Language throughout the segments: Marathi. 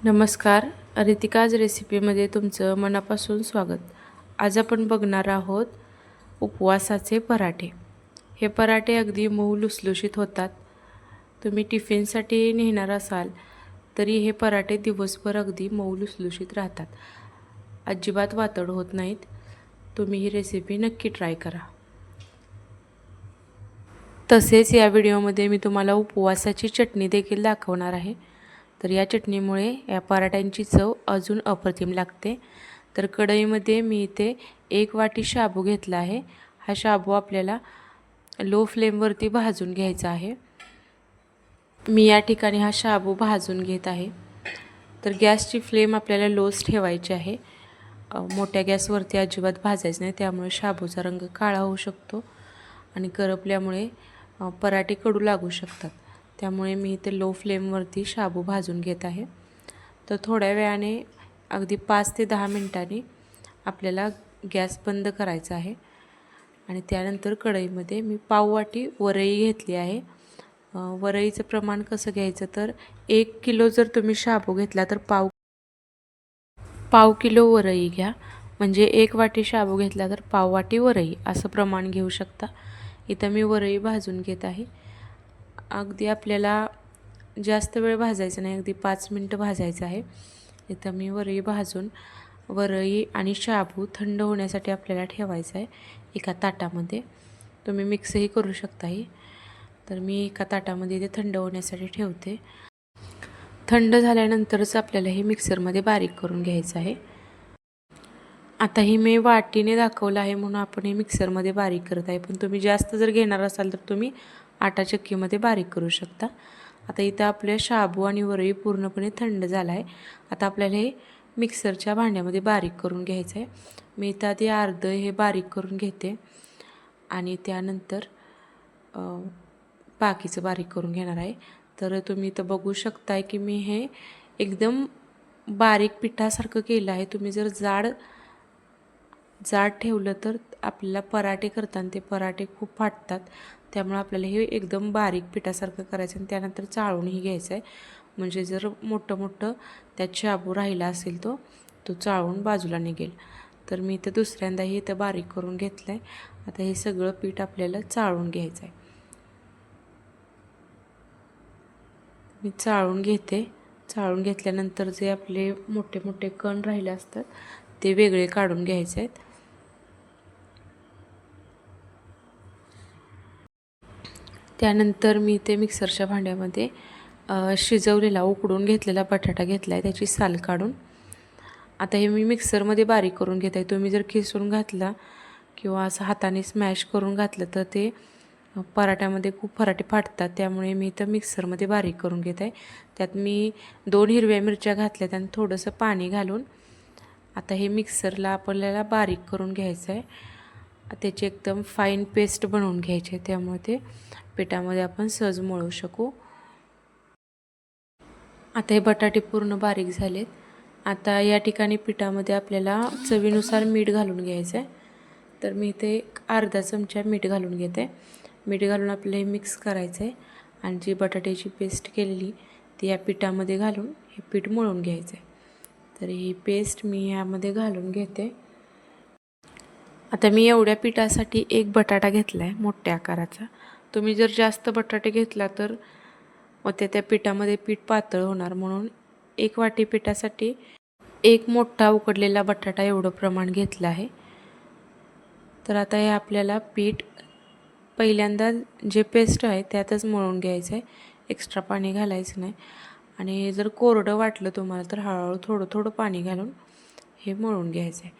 नमस्कार. रितिकाज रेसिपीमध्ये तुमचं मनापासून स्वागत. आज आपण बघणार आहोत उपवासाचे पराठे. हे पराठे अगदी मऊ लुसलुशीत होतात. तुम्ही टिफिनसाठी नेणार असाल तरी हे पराठे दिवसभर अगदी मऊ लुसलुशीत राहतात. अजिबात वातड होत नाहीत. तुम्ही ही रेसिपी नक्की ट्राय करा. तसेच या व्हिडिओमध्ये मी तुम्हाला उपवासाची चटणी देखील दाखवणार आहे. तर या चटणीमुळे या पराठ्यांची चव अजून अप्रतिम लागते. तर कढईमध्ये मी इथे 1 वाटी शाबू घेतला आहे. हा शाबू आपल्याला लो फ्लेमवरती भाजून घ्यायचा आहे. मी या ठिकाणी हा शाबू भाजून घेत आहे. तर गॅसची फ्लेम आपल्याला लोच ठेवायची आहे. मोठ्या गॅसवरती अजिबात भाजायचं नाही, त्यामुळे शाबूचा रंग काळा होऊ शकतो आणि करपल्यामुळे पराठे कडू लागू शकतात. त्यामुळे मी इथे लो फ्लेमवरती शाबू भाजून घेत आहे. तर थोड्या वेळाने अगदी 5 ते 10 मिनिटांनी आपल्याला गॅस बंद करायचा आहे आणि त्यानंतर कढईमध्ये मी पाव वाटी वरई घेतली आहे. वरईचं प्रमाण कसं घ्यायचं, तर 1 किलो जर तुम्ही शाबू घेतला तर पाव किलो वरई घ्या. म्हणजे 1 वाटी शाबू घेतला तर पाव वाटी वरई असं प्रमाण घेऊ शकता. इथं मी वरई भाजून घेत आहे. अगदी आपल्याला जास्त वेळ भाजायचं नाही, अगदी 5 मिनटं भाजायचं आहे. इथं मी वरई आणि शाबू थंड होण्यासाठी आपल्याला ठेवायचं आहे एका ताटामध्ये. तुम्ही मिक्सही करू शकता. तर मी एका ताटामध्ये इथे थंड होण्यासाठी ठेवते. थंड झाल्यानंतरच आपल्याला हे मिक्सरमध्ये बारीक करून घ्यायचं आहे. आता ही मी वाटीने दाखवलं आहे म्हणून आपण हे मिक्सरमध्ये बारीक करत आहे, पण तुम्ही जास्त जर घेणार असाल तर तुम्ही आटा चक्कीमध्ये बारीक करू शकता. आता इथं आपल्या शाबू आणि वरई पूर्णपणे थंड झाला आहे. आता आपल्याला हे मिक्सरच्या भांड्यामध्ये बारीक करून घ्यायचं आहे. मी इथं आधी अर्धं हे बारीक करून घेते आणि त्यानंतर बाकीचं बारीक करून घेणार आहे. तर तुम्ही इथं बघू शकताय की मी हे एकदम बारीक पिठासारखं केलं आहे. तुम्ही जर जाड ठेवलं तर आपल्याला पराठे करताना ते पराठे खूप फाटतात. त्यामुळे आपल्याला हे एकदम बारीक पिठासारखं करायचं आणि त्यानंतर चाळूनही घ्यायचं आहे. म्हणजे जर मोठं त्यात शाबू राहिला असेल तो चाळून बाजूला निघेल. तर मी इथं दुसऱ्यांदाही इथं बारीक करून घेतलं आहे. आता हे सगळं पीठ आपल्याला चाळून घ्यायचं आहे. मी चाळून घेते. चाळून घेतल्यानंतर जे आपले मोठे कण राहिले असतात ते वेगळे काढून घ्यायचे आहेत. त्यानंतर मी ते मिक्सरच्या भांड्यामध्ये शिजवलेला उकडून घेतलेला बटाटा घेतला आहे, त्याची साल काढून. आता हे मी मिक्सरमध्ये बारीक करून घेत आहे. तुम्ही जर खिसून घातला किंवा असं हाताने स्मॅश करून घातलं तर ते पराठ्यामध्ये खूप पराठे फाटतात. त्यामुळे मी इथं मिक्सरमध्ये बारीक करून घेत आहे. त्यात मी 2 हिरव्या मिरच्या घातल्यात आणि थोडंसं पाणी घालून आता हे मिक्सरला आपल्याला बारीक करून घ्यायचं आहे. त्याची एकदम फाईन पेस्ट बनवून घ्यायची आहे, त्यामुळे ते पिठामध्ये आपण सहज मळू शकू. आता हे बटाटे पूर्ण बारीक झालेत. आता या ठिकाणी पिठामध्ये आपल्याला चवीनुसार मीठ घालून घ्यायचं आहे. तर मी इथे अर्धा चमचा मीठ घालून घेते. मीठ घालून आपल्याला हे मिक्स करायचं आहे आणि जी बटाट्याची पेस्ट केलेली ती या पिठामध्ये घालून हे पीठ मळून घ्यायचं आहे. तर ही पेस्ट मी यामध्ये घालून घेते. आता मी एवढ्या पिठासाठी 1 बटाटा घेतला आहे मोठ्या आकाराचा. तुम्ही जर जास्त बटाटे घेतला तर मग त्या पिठामध्ये पीठ पातळ होणार, म्हणून 1 वाटी पिठासाठी 1 मोठा उकडलेला बटाटा एवढं प्रमाण घेतलं आहे. तर आता हे आपल्याला पीठ पहिल्यांदा जे पेस्ट आहे त्यातच मळून घ्यायचं आहे, एक्स्ट्रा पाणी घालायचं नाही. आणि जर कोरडं वाटलं तुम्हाला तर हळूहळू थोडं पाणी घालून हे मळून घ्यायचं आहे.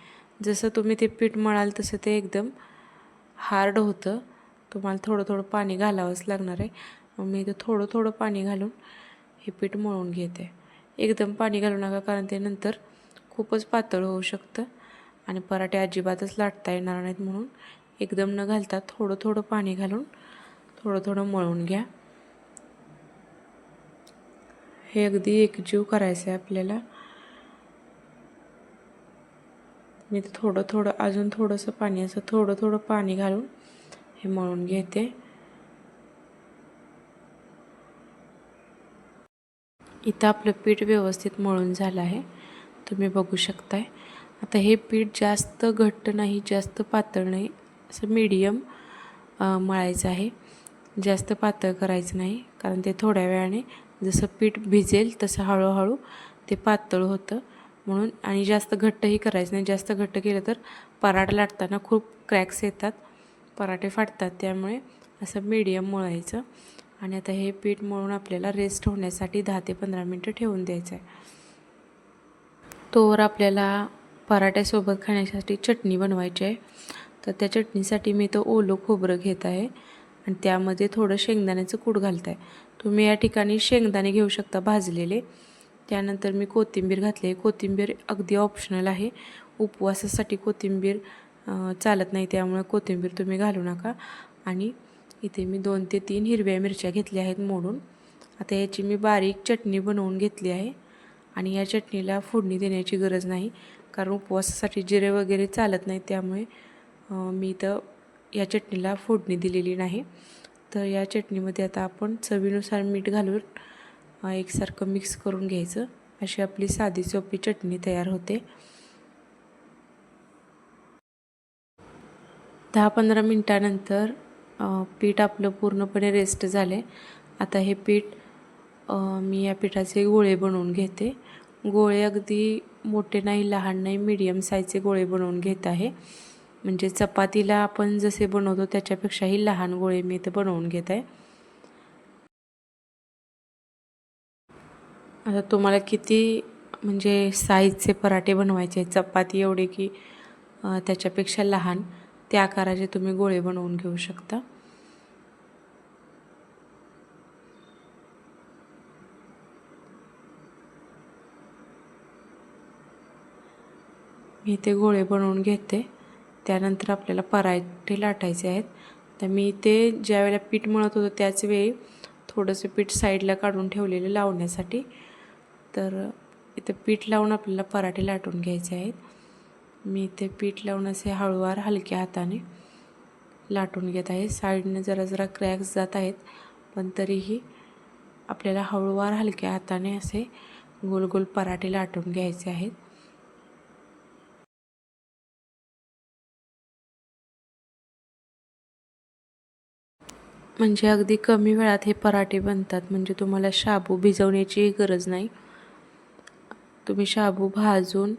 जसं तुम्ही ते पीठ मळाल तसं ते एकदम हार्ड होतं. तुम्हाला थोडं पाणी घालावंच लागणार आहे. मग मी इथं थोडं पाणी घालून हे पीठ मळून घेते. एकदम पाणी घालू नका, कारण ते नंतर खूपच पातळ होऊ शकतं आणि पराठे अजिबातच लाटता येणार नाहीत. म्हणून एकदम न घालता थोडं पाणी घालून थोडं मळून घ्या. हे अगदी एकजीव करायचं आहे आपल्याला. मी थोडं अजून थोडंसं पाणी, असं थोडं पाणी घालून हे मळून घेते. इथं आपलं पीठ व्यवस्थित मळून झालं आहे, तुम्ही बघू शकताय. आता हे पीठ जास्त घट्ट नाही, जास्त पातळ नाही, असं मीडियम मळायचं आहे. जास्त पातळ करायचं नाही, कारण ते थोड्या वेळाने जसं पीठ भिजेल तसं हळूहळू ते पातळ होतं म्हणून. आणि जास्त घट्टही करायचं नाही, जास्त घट्ट केलं तर पराठा लाटताना खूप क्रॅक्स येतात, पराठे फाटतात. त्यामुळे असं मीडियम मळायचं. आणि आता हे पीठ मळून आपल्याला रेस्ट होण्यासाठी 10 ते 15 मिनटं ठेवून द्यायचं आहे. तोवर आपल्याला पराठ्यासोबत खाण्यासाठी चटणी बनवायची आहे. तर त्या चटणीसाठी मी तो ओलं खोबरं घेत आहे आणि त्यामध्ये थोडं शेंगदाण्याचं कूट घालत आहे. तुम्ही या ठिकाणी शेंगदाणे घेऊ शकता भाजलेले. त्यानंतर मी कोथिंबीर घातली आहे. कोथिंबीर अगदी ऑप्शनल आहे, उपवासासाठी कोथिंबीर चालत नाही, त्यामुळे कोथिंबीर तुम्ही घालू नका. आणि इथे मी 2 ते 3 हिरव्या मिरच्या घेतल्या आहेत मोडून. आता याची मी बारीक चटणी बनवून घेतली आहे. आणि या चटणीला फोडणी देण्याची गरज नाही, कारण उपवासासाठी जिरे वगैरे चालत नाही, त्यामुळे मी तर या चटणीला फोडणी दिलेली नाही. तर या चटणीमध्ये आता आपण चवीनुसार मीठ घालून एकसारखं मिक्स करून घ्यायचं. अशी आपली साधी सोपी चटणी तयार होते. 10-15 मिनटानंतर पीठ आपलं पूर्णपणे रेस्ट झाले. आता हे पीठ मी या पिठाचे गोळे बनवून घेते. गोळे अगदी मोठे नाही, लहान नाही, मीडियम साईजचे गोळे बनवून घेत आहे. म्हणजे चपातीला आपण जसे बनवतो त्याच्यापेक्षाही लहान गोळे मी इथे बनवून घेत आहे. आता तुम्हाला किती म्हणजे साईजचे पराठे बनवायचे, चपाती एवढे की त्याच्यापेक्षा लहान, त्या आकाराचे तुम्ही गोळे बनवून घेऊ शकता. मी ते गोळे बनवून घेते. त्यानंतर आपल्याला पराठे लाटायचे आहेत. तर मी ते ज्यावेळेला पीठ मळत होतो त्याच वेळी थोडंसं पीठ साईडला काढून ठेवलेलं लावण्यासाठी. तर इथे पीठ लावून आपल्याला पराठे लाटून घ्यायचे आहेत. मी इथे पीठ लावून असे हळूवार हलक्या हाताने लाटून घेत आहे. साईडने जरा जरा क्रॅक्स जात आहेत, पण तरीही आपल्याला हळूवार हलक्या हाताने असे गोल गोल पराठे लाटून घ्यायचे आहेत. म्हणजे अगदी कमी वेळात हे पराठे बनतात. म्हणजे तुम्हाला शाबू भिजवण्याचीही गरज नाही. तुम्ही शाबू भाजून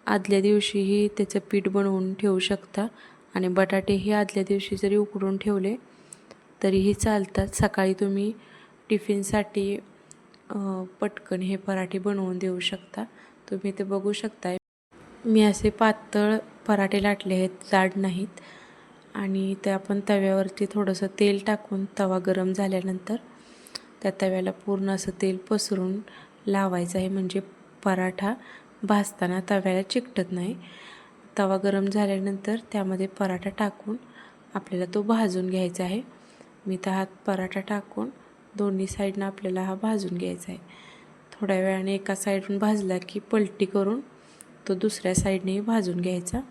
आदल्या दिवशीही त्याचं पीठ बनवून ठेवू शकता आणि बटाटेही आदल्या दिवशी जरी उकडून ठेवले तरीही चालतात. सकाळी तुम्ही टिफिनसाठी पटकन हे पराठे बनवून देऊ शकता. तुम्ही ते बघू शकताय, मी असे पातळ पराठे लाटले आहेत, जाड नाहीत. आणि ते आपण तव्यावरती थोडंसं तेल टाकून तवा गरम झाल्यानंतर त्या तव्याला पूर्ण असं तेल पसरून लावायचं आहे, म्हणजे पराठा भाजताना तव्याला चिकटत नाही. तवा गरम झाल्यानंतर त्यामध्ये पराठा टाकून आपल्याला तो भाजून घ्यायचा आहे. मी तर हा पराठा टाकून दोन्ही साईडनं आपल्याला हा भाजून घ्यायचा आहे. थोड्या वेळाने एका साईडून भाजला की पलटी करून तो दुसऱ्या साईडनेही भाजून घ्यायचा.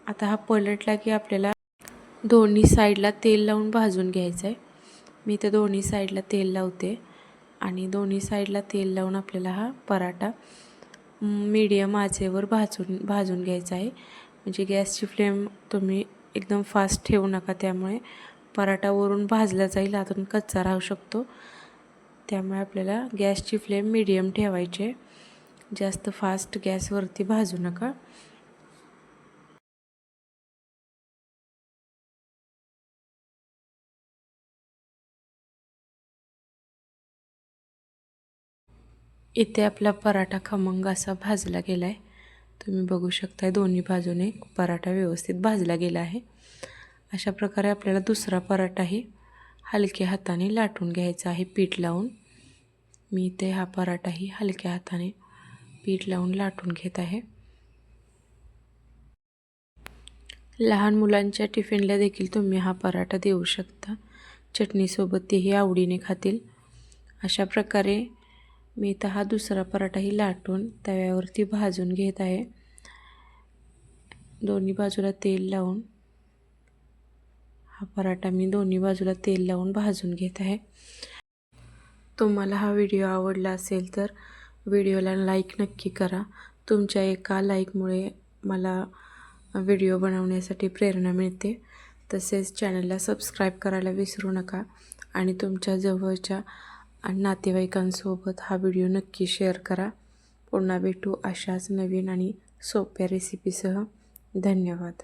आता हा पलटला की आपल्याला दोन्ही साईडला तेल लावून भाजून घ्यायचं आहे. मी तर दोन्ही साईडला तेल लावते आणि दोन्ही साईडला तेल लावून आपल्याला हा पराठा मीडियम आचेवर भाजून घ्यायचा आहे. म्हणजे गॅसची फ्लेम तुम्ही एकदम फास्ट ठेवू नका, त्यामुळे पराठा वरून भाजला जाईल, आतून कच्चा राहू शकतो. त्यामुळे आपल्याला गॅसची फ्लेम मीडियम ठेवायची आहे, जास्त फास्ट गॅसवरती भाजू नका. इथे आपला पराठा खमंग असा भाजला गेला आहे. तुम्ही बघू शकता दोन्ही बाजूने पराठा व्यवस्थित भाजला गेला आहे. अशा प्रकारे आपल्याला दुसरा पराठाही हलक्या हाताने लाटून घ्यायचा आहे पीठ लावून. मी इथे हा पराठाही हलक्या हाताने पीठ लावून लाटून घेत आहे. लहान मुलांच्या टिफिनला देखील तुम्ही हा पराठा देऊ शकता. चटणीसोबत तेही आवडीने खातील. अशा प्रकारे मी इथं हा दुसरा पराठाही लाटून तव्यावरती भाजून घेत आहे. दोन्ही बाजूला तेल लावून हा पराठा मी दोन्ही बाजूला तेल लावून भाजून घेत आहे. तुम्हाला हा व्हिडिओ आवडला असेल तर व्हिडिओला लाईक नक्की करा. तुमच्या एका लाईकमुळे मला व्हिडिओ बनवण्यासाठी प्रेरणा मिळते. तसेच चॅनलला सबस्क्राईब करायला विसरू नका आणि तुमच्या जवळच्या नातेवाईकांसोबत हा व्हिडिओ नक्की शेअर करा. पुन्हा भेटू अशाच नवीन आणि सोप्या रेसिपीसह. धन्यवाद.